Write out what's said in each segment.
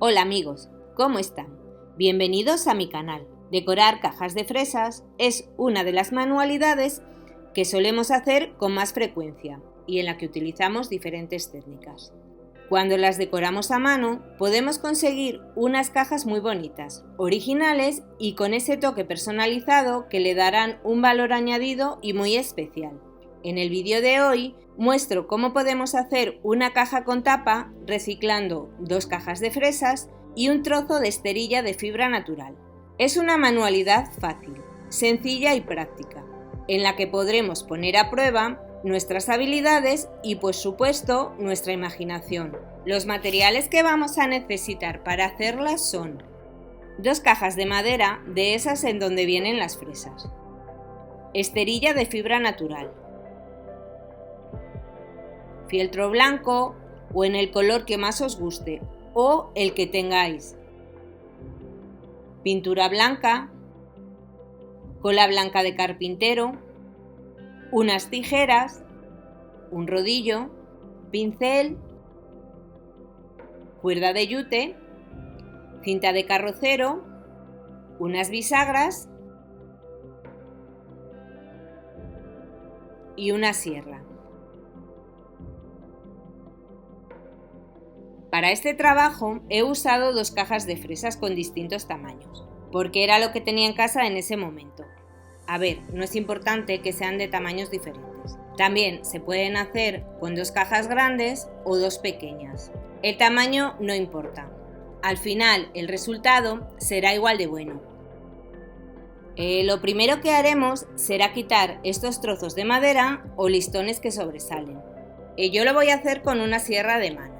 Hola amigos, ¿cómo están? Bienvenidos a mi canal. Decorar cajas de fresas es una de las manualidades que solemos hacer con más frecuencia y en la que utilizamos diferentes técnicas. Cuando las decoramos a mano, podemos conseguir unas cajas muy bonitas, originales y con ese toque personalizado que le darán un valor añadido y muy especial. En el vídeo de hoy muestro cómo podemos hacer una caja con tapa reciclando 2 cajas de fresas y un trozo de esterilla de fibra natural. Es una manualidad fácil, sencilla y práctica, en la que podremos poner a prueba nuestras habilidades y por supuesto nuestra imaginación. Los materiales que vamos a necesitar para hacerlas son 2 cajas de madera de esas en donde vienen las fresas, esterilla de fibra natural, fieltro blanco o en el color que más os guste o el que tengáis, pintura blanca, cola blanca de carpintero, unas tijeras, un rodillo, pincel, cuerda de yute, cinta de carrocero, unas bisagras y una sierra. Para este trabajo he usado 2 cajas de fresas con distintos tamaños, porque era lo que tenía en casa en ese momento. A ver, no es importante que sean de tamaños diferentes. También se pueden hacer con 2 cajas grandes o 2 pequeñas. El tamaño no importa. Al final el resultado será igual de bueno. Lo primero que haremos será quitar estos trozos de madera o listones que sobresalen. Yo lo voy a hacer con una sierra de mano,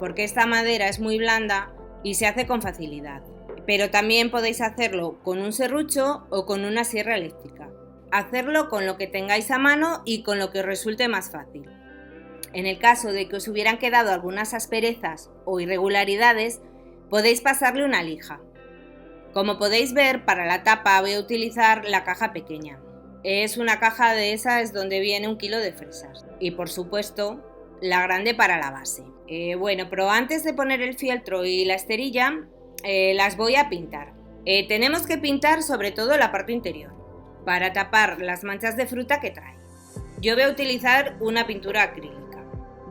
porque esta madera es muy blanda y se hace con facilidad. Pero también podéis hacerlo con un serrucho o con una sierra eléctrica. Hacerlo con lo que tengáis a mano y con lo que os resulte más fácil. En el caso de que os hubieran quedado algunas asperezas o irregularidades, podéis pasarle una lija. Como podéis ver, para la tapa voy a utilizar la caja pequeña. Es una caja de esas donde viene 1 kilo de fresas. Y por supuesto, la grande para la base. Pero antes de poner el fieltro y la esterilla, las voy a pintar. Tenemos que pintar sobre todo la parte interior, para tapar las manchas de fruta que trae. Yo voy a utilizar una pintura acrílica.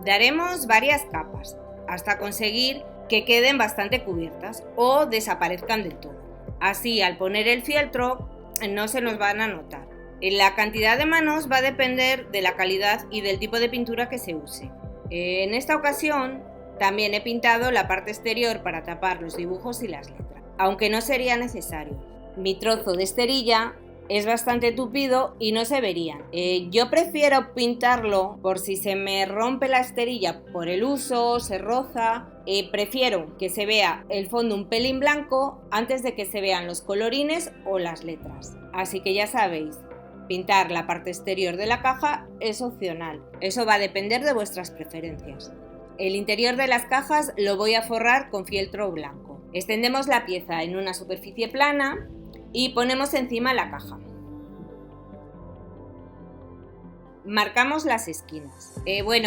Daremos varias capas, hasta conseguir que queden bastante cubiertas o desaparezcan del todo. Así, al poner el fieltro, no se nos van a notar. La cantidad de manos va a depender de la calidad y del tipo de pintura que se use. En esta ocasión también he pintado la parte exterior para tapar los dibujos y las letras, aunque no sería necesario. Mi trozo de esterilla es bastante tupido y no se verían. Yo prefiero pintarlo por si se me rompe la esterilla por el uso, se roza. Prefiero que se vea el fondo un pelín blanco antes de que se vean los colorines o las letras. Así que ya sabéis, pintar la parte exterior de la caja es opcional. Eso va a depender de vuestras preferencias. El interior de las cajas lo voy a forrar con fieltro blanco. Extendemos la pieza en una superficie plana y ponemos encima la caja. Marcamos las esquinas.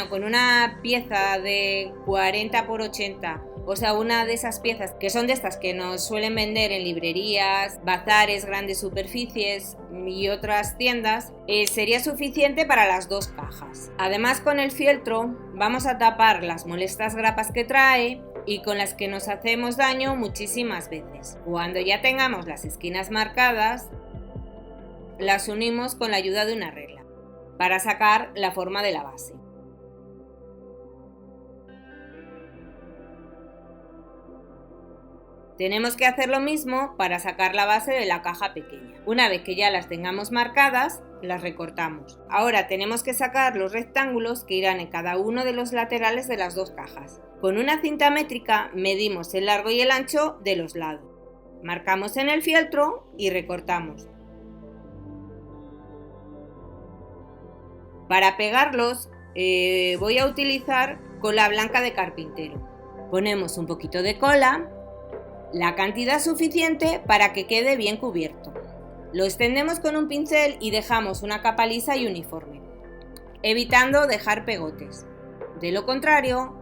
Con una pieza de 40 x 80, o sea, una de esas piezas que son de estas que nos suelen vender en librerías, bazares, grandes superficies y otras tiendas, sería suficiente para las 2 cajas. Además, con el fieltro vamos a tapar las molestas grapas que trae y con las que nos hacemos daño muchísimas veces. Cuando ya tengamos las esquinas marcadas, las unimos con la ayuda de una regla para sacar la forma de la base. Tenemos que hacer lo mismo para sacar la base de la caja pequeña. Una vez que ya las tengamos marcadas, las recortamos. Ahora tenemos que sacar los rectángulos que irán en cada uno de los laterales de las 2 cajas. Con una cinta métrica medimos el largo y el ancho de los lados. Marcamos en el fieltro y recortamos. Para pegarlos voy a utilizar cola blanca de carpintero. Ponemos un poquito de cola, la cantidad suficiente para que quede bien cubierto. Lo extendemos con un pincel y dejamos una capa lisa y uniforme, evitando dejar pegotes. De lo contrario,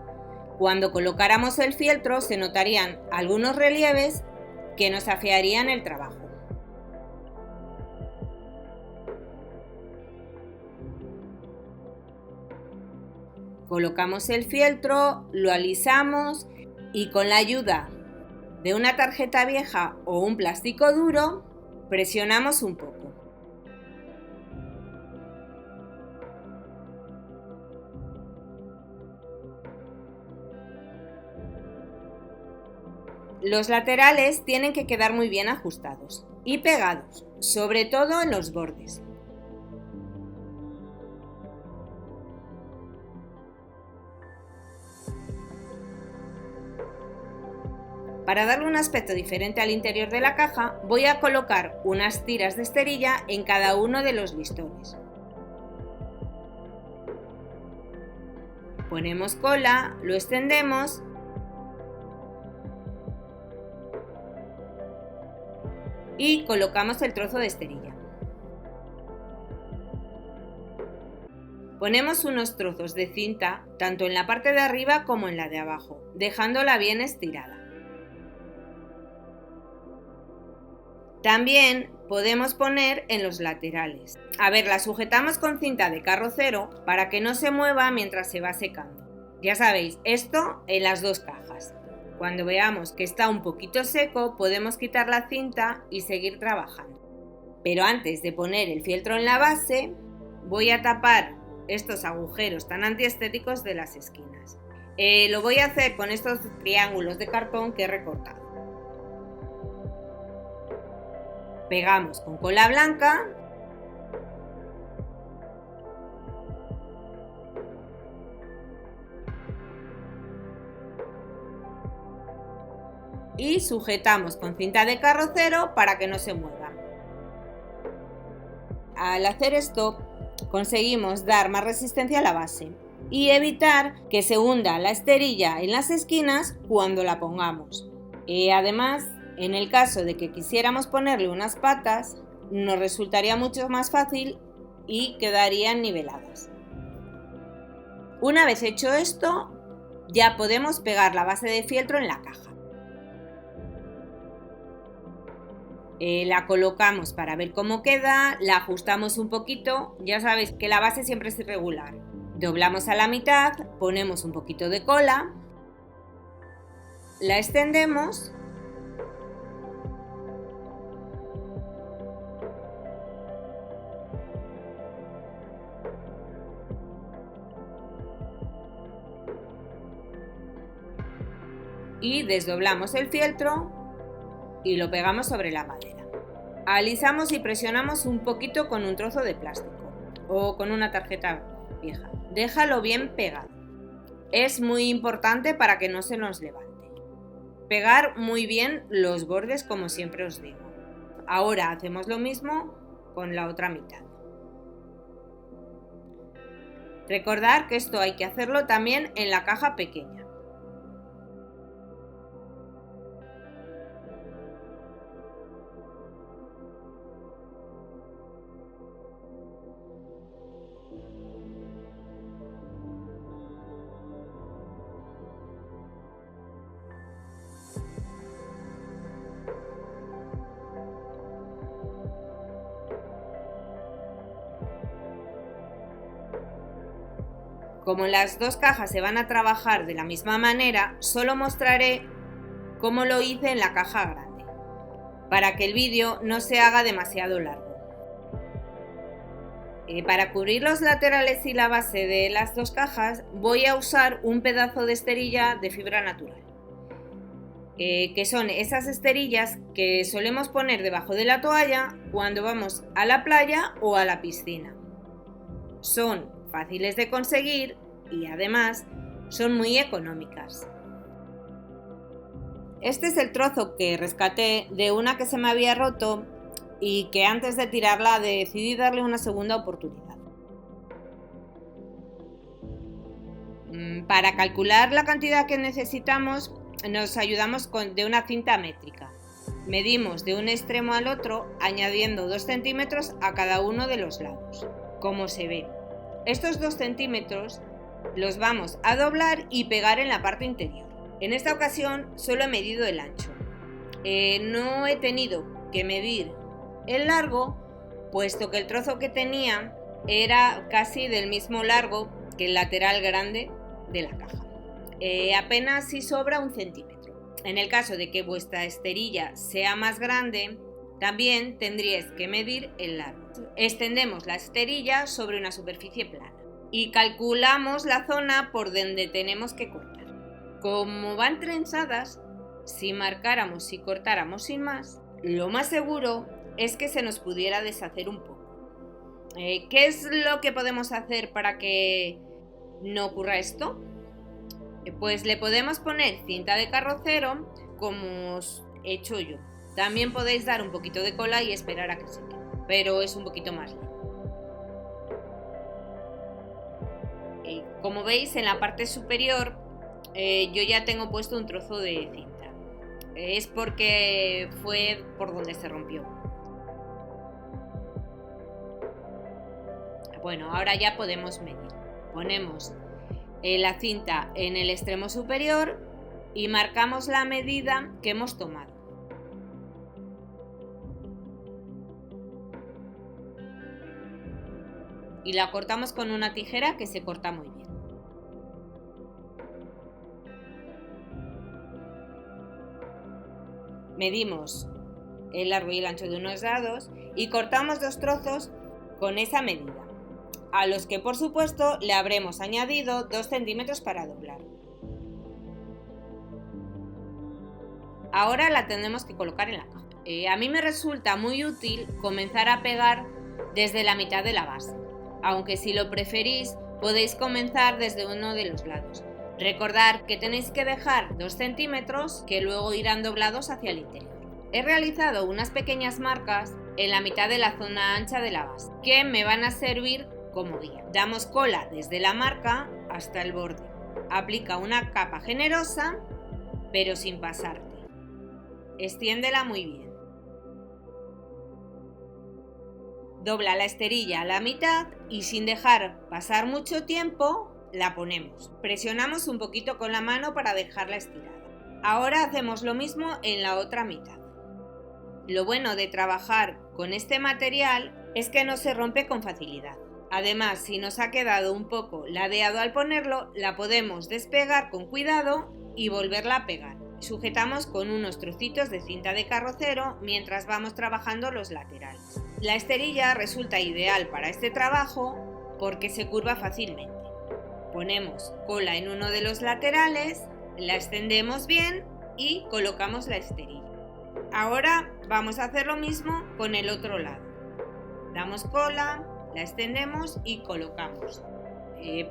Cuando colocáramos el fieltro se notarían algunos relieves que nos afearían el trabajo. Colocamos el fieltro, lo alisamos y con la ayuda de una tarjeta vieja o un plástico duro presionamos un poco. Los laterales tienen que quedar muy bien ajustados y pegados, sobre todo en los bordes. Para darle un aspecto diferente al interior de la caja, voy a colocar unas tiras de esterilla en cada uno de los listones. Ponemos cola, lo extendemos y colocamos el trozo de esterilla. Ponemos unos trozos de cinta tanto en la parte de arriba como en la de abajo, dejándola bien estirada. También podemos poner en los laterales. La sujetamos con cinta de carrocero para que no se mueva mientras se va secando. Ya sabéis, esto en las dos cajas. Cuando veamos que está un poquito seco, podemos quitar la cinta y seguir trabajando. Pero antes de poner el fieltro en la base, voy a tapar estos agujeros tan antiestéticos de las esquinas. Lo voy a hacer con estos triángulos de cartón que he recortado. Pegamos con cola blanca y sujetamos con cinta de carrocero para que no se mueva. Al hacer esto conseguimos dar más resistencia a la base y evitar que se hunda la esterilla en las esquinas cuando la pongamos. Además, en el caso de que quisiéramos ponerle unas patas, nos resultaría mucho más fácil y quedarían niveladas. Una vez hecho esto, ya podemos pegar la base de fieltro en la caja. La colocamos para ver cómo queda, la ajustamos un poquito, ya sabéis que la base siempre es irregular. Doblamos a la mitad, ponemos un poquito de cola, la extendemos y desdoblamos el fieltro y lo pegamos sobre la madera. Alisamos y presionamos un poquito con un trozo de plástico o con una tarjeta vieja. Déjalo bien pegado. Es muy importante para que no se nos levante. Pegar muy bien los bordes como siempre os digo. Ahora hacemos lo mismo con la otra mitad. Recordad que esto hay que hacerlo también en la caja pequeña. Como las dos cajas se van a trabajar de la misma manera, solo mostraré cómo lo hice en la caja grande, para que el vídeo no se haga demasiado largo. Para cubrir los laterales y la base de las dos cajas voy a usar un pedazo de esterilla de fibra natural, que son esas esterillas que solemos poner debajo de la toalla cuando vamos a la playa o a la piscina. Son fáciles de conseguir y además son muy económicas. Este es el trozo que rescaté de una que se me había roto y que antes de tirarla decidí darle una segunda oportunidad. Para calcular la cantidad que necesitamos nos ayudamos de una cinta métrica. Medimos de un extremo al otro añadiendo 2 centímetros a cada uno de los lados, como se ve. Estos 2 centímetros Los vamos a doblar y pegar en la parte interior. En esta ocasión solo he medido el ancho. No he tenido que medir el largo, puesto que el trozo que tenía era casi del mismo largo que el lateral grande de la caja. Apenas si sobra 1 centímetro. En el caso de que vuestra esterilla sea más grande, también tendríais que medir el largo. Extendemos la esterilla sobre una superficie plana y calculamos la zona por donde tenemos que cortar. Como van trenzadas, si marcáramos y cortáramos sin más, lo más seguro es que se nos pudiera deshacer un poco. ¿Qué es lo que podemos hacer para que no ocurra esto? Pues le podemos poner cinta de carrocero como os he hecho yo. También podéis dar un poquito de cola y esperar a que seque, pero es un poquito más lento. Como veis, en la parte superior yo ya tengo puesto un trozo de cinta. Es porque fue por donde se rompió. Bueno, ahora ya podemos medir. Ponemos la cinta en el extremo superior y marcamos la medida que hemos tomado. Y la cortamos con una tijera que se corta muy bien. Medimos el largo y el ancho de unos lados y cortamos 2 trozos con esa medida, a los que por supuesto le habremos añadido 2 centímetros para doblar. Ahora la tendremos que colocar en la caja. A mí me resulta muy útil comenzar a pegar desde la mitad de la base, aunque si lo preferís podéis comenzar desde uno de los lados. Recordad que tenéis que dejar 2 centímetros que luego irán doblados hacia el interior. He realizado unas pequeñas marcas en la mitad de la zona ancha de la base que me van a servir como guía. Damos cola desde la marca hasta el borde. Aplica una capa generosa pero sin pasarte. Extiéndela muy bien. Dobla la esterilla a la mitad y sin dejar pasar mucho tiempo la ponemos. Presionamos un poquito con la mano para dejarla estirada. Ahora hacemos lo mismo en la otra mitad. Lo bueno de trabajar con este material es que no se rompe con facilidad. Además, si nos ha quedado un poco ladeado al ponerlo, la podemos despegar con cuidado y volverla a pegar. Sujetamos con unos trocitos de cinta de carrocero mientras vamos trabajando los laterales. La esterilla resulta ideal para este trabajo porque se curva fácilmente. Ponemos cola en uno de los laterales, la extendemos bien y colocamos la esterilla. Ahora vamos a hacer lo mismo con el otro lado. Damos cola, la extendemos y colocamos.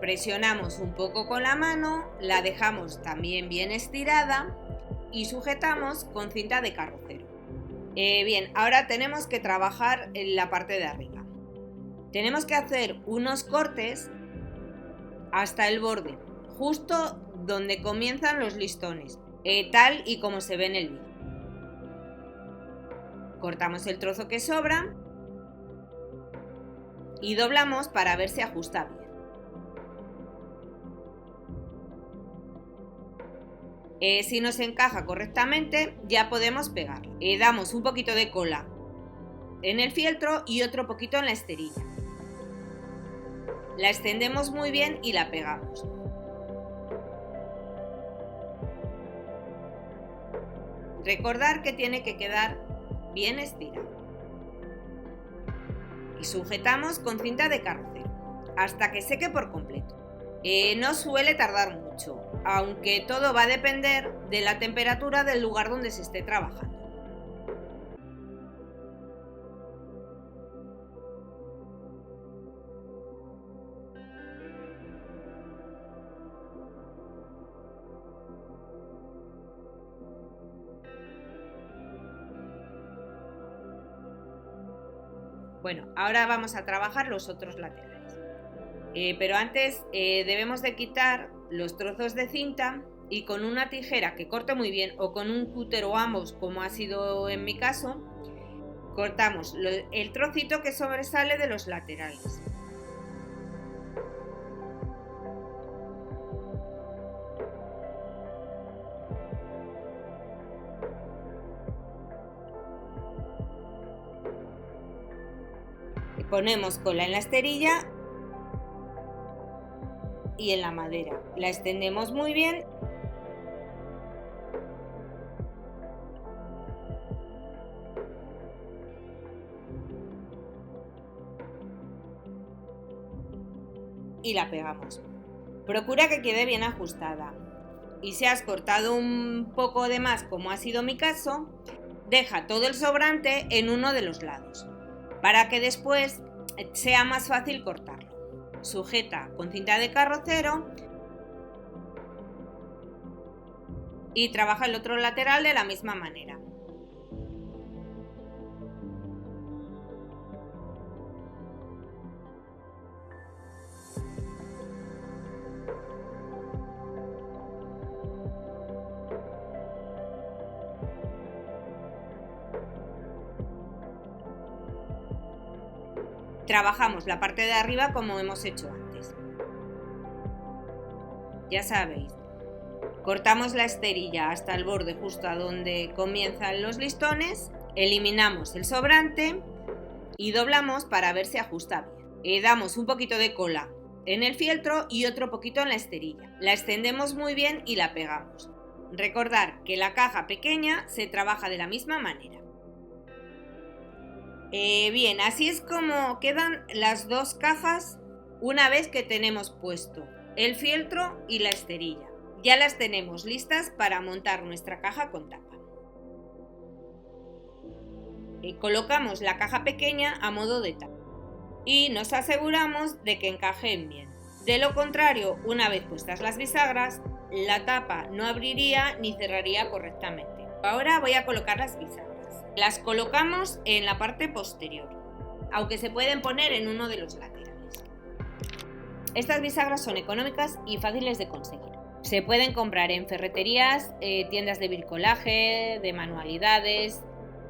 Presionamos un poco con la mano, la dejamos también bien estirada y sujetamos con cinta de carrocero. Bien, ahora tenemos que trabajar en la parte de arriba. Tenemos que hacer unos cortes hasta el borde, justo donde comienzan los listones, tal y como se ve en el vídeo. Cortamos el trozo que sobra y doblamos para ver si ajusta bien. Si nos encaja correctamente, ya podemos pegarlo. Damos un poquito de cola en el fieltro y otro poquito en la esterilla. La extendemos muy bien y la pegamos. Recordar que tiene que quedar bien estirado. Y sujetamos con cinta de carrocero hasta que seque por completo. No suele tardar mucho, aunque todo va a depender de la temperatura del lugar donde se esté trabajando. Bueno, ahora vamos a trabajar los otros laterales. Pero antes debemos de quitar los trozos de cinta y con una tijera que corte muy bien o con un cúter o ambos, como ha sido en mi caso, cortamos el trocito que sobresale de los laterales. Ponemos cola en la esterilla y en la madera. La extendemos muy bien. Y la pegamos. Procura que quede bien ajustada. Y si has cortado un poco de más, como ha sido mi caso, deja todo el sobrante en uno de los lados, para que después sea más fácil cortarlo. Sujeta con cinta de carrocero y trabaja el otro lateral de la misma manera. Trabajamos la parte de arriba como hemos hecho antes. Ya sabéis, cortamos la esterilla hasta el borde justo a donde comienzan los listones, eliminamos el sobrante y doblamos para ver si ajusta bien. Damos un poquito de cola en el fieltro y otro poquito en la esterilla. La extendemos muy bien y la pegamos. Recordar que la caja pequeña se trabaja de la misma manera. Bien, así es como quedan las dos cajas una vez que tenemos puesto el fieltro y la esterilla. Ya las tenemos listas para montar nuestra caja con tapa. Colocamos la caja pequeña a modo de tapa y nos aseguramos de que encajen bien. De lo contrario, una vez puestas las bisagras, la tapa no abriría ni cerraría correctamente. Ahora voy a colocar las bisagras. Las colocamos en la parte posterior, aunque se pueden poner en uno de los laterales. Estas bisagras son económicas y fáciles de conseguir. Se pueden comprar en ferreterías, tiendas de bricolaje, de manualidades,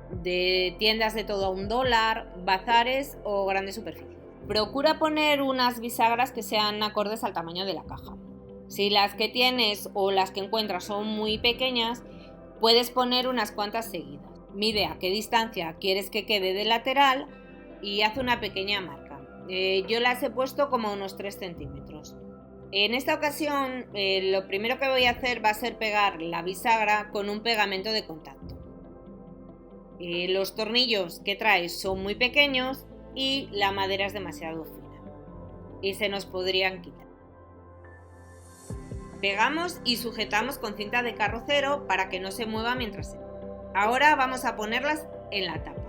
de tiendas de todo a $1, bazares o grandes superficies. Procura poner unas bisagras que sean acordes al tamaño de la caja. Si las que tienes o las que encuentras son muy pequeñas, puedes poner unas cuantas seguidas. Mide a qué distancia quieres que quede de lateral y haz una pequeña marca. Yo las he puesto como a unos 3 centímetros. En esta ocasión lo primero que voy a hacer va a ser pegar la bisagra con un pegamento de contacto. Los tornillos que traes son muy pequeños y la madera es demasiado fina y se nos podrían quitar. Pegamos y sujetamos con cinta de carrocero para que no se mueva mientras se... Ahora vamos a ponerlas en la tapa.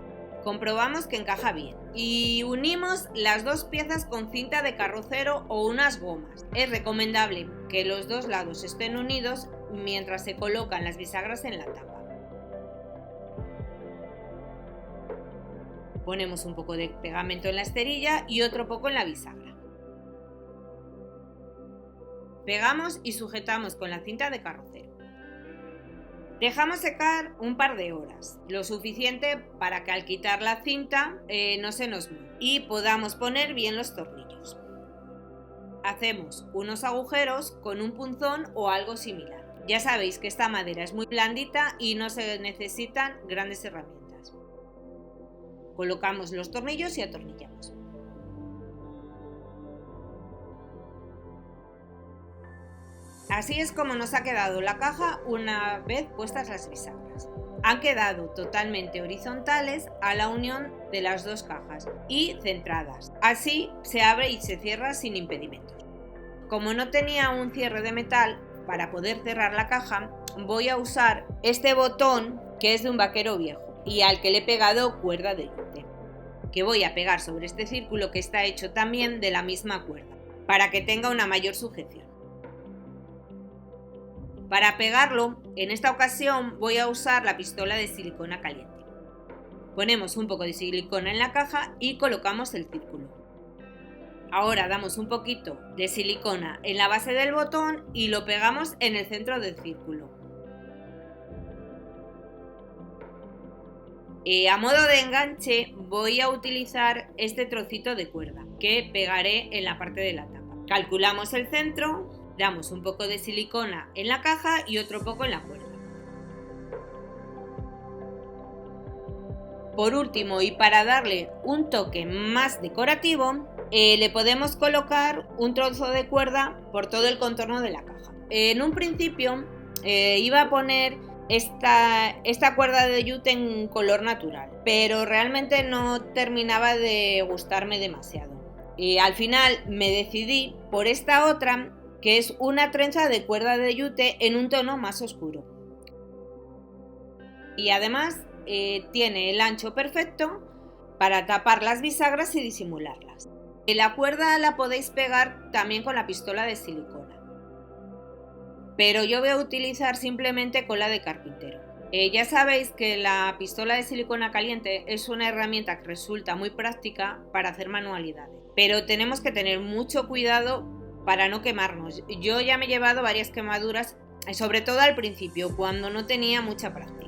Comprobamos que encaja bien y unimos las dos piezas con cinta de carrocero o unas gomas. Es recomendable que los dos lados estén unidos mientras se colocan las bisagras en la tapa. Ponemos un poco de pegamento en la esterilla y otro poco en la bisagra. Pegamos y sujetamos con la cinta de carrocero. Dejamos secar un par de horas, lo suficiente para que al quitar la cinta no se nos mueva y podamos poner bien los tornillos. Hacemos unos agujeros con un punzón o algo similar. Ya sabéis que esta madera es muy blandita y no se necesitan grandes herramientas. Colocamos los tornillos y atornillamos. Así es como nos ha quedado la caja una vez puestas las bisagras. Han quedado totalmente horizontales a la unión de las dos cajas y centradas. Así se abre y se cierra sin impedimentos. Como no tenía un cierre de metal para poder cerrar la caja, voy a usar este botón que es de un vaquero viejo y al que le he pegado cuerda de yute, que voy a pegar sobre este círculo que está hecho también de la misma cuerda, para que tenga una mayor sujeción. Para pegarlo, en esta ocasión voy a usar la pistola de silicona caliente. Ponemos un poco de silicona en la caja y colocamos el círculo. Ahora damos un poquito de silicona en la base del botón y lo pegamos en el centro del círculo. A modo de enganche voy a utilizar este trocito de cuerda que pegaré en la parte de la tapa. Calculamos el centro. Damos un poco de silicona en la caja y otro poco en la cuerda. Por último, y para darle un toque más decorativo, le podemos colocar un trozo de cuerda por todo el contorno de la caja. En un principio iba a poner esta cuerda de yute en color natural, pero realmente no terminaba de gustarme demasiado. Y al final me decidí por esta otra, que es una trenza de cuerda de yute en un tono más oscuro. Y además tiene el ancho perfecto para tapar las bisagras y disimularlas. La cuerda la podéis pegar también con la pistola de silicona, pero yo voy a utilizar simplemente cola de carpintero. Ya sabéis que la pistola de silicona caliente es una herramienta que resulta muy práctica para hacer manualidades, pero tenemos que tener mucho cuidado para no quemarnos. Yo ya me he llevado varias quemaduras, sobre todo al principio, cuando no tenía mucha práctica.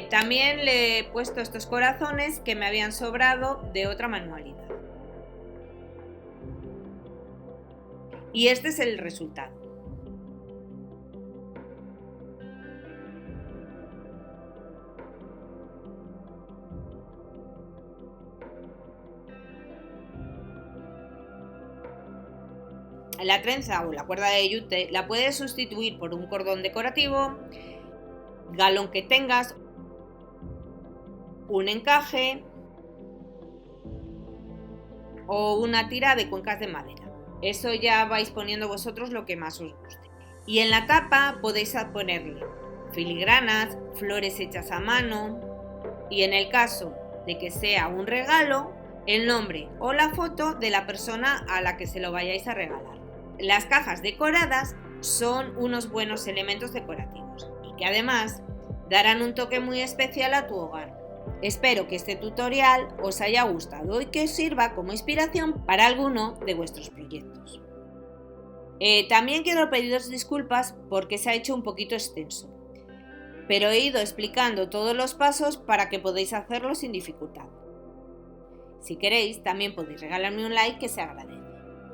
También le he puesto estos corazones que me habían sobrado de otra manualidad. Y este es el resultado. La trenza o la cuerda de yute la puedes sustituir por un cordón decorativo, galón que tengas, un encaje o una tira de cuencas de madera. Eso ya vais poniendo vosotros lo que más os guste. Y en la tapa podéis ponerle filigranas, flores hechas a mano y en el caso de que sea un regalo, el nombre o la foto de la persona a la que se lo vayáis a regalar. Las cajas decoradas son unos buenos elementos decorativos y que además darán un toque muy especial a tu hogar. Espero que este tutorial os haya gustado y que os sirva como inspiración para alguno de vuestros proyectos. También quiero pediros disculpas porque se ha hecho un poquito extenso, pero he ido explicando todos los pasos para que podáis hacerlo sin dificultad. Si queréis, también podéis regalarme un like, que se agradece,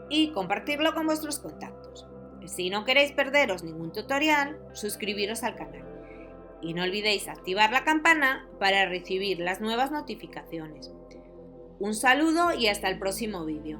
y compartirlo con vuestros contactos. Si no queréis perderos ningún tutorial, suscribiros al canal. Y no olvidéis activar la campana para recibir las nuevas notificaciones. Un saludo y hasta el próximo vídeo.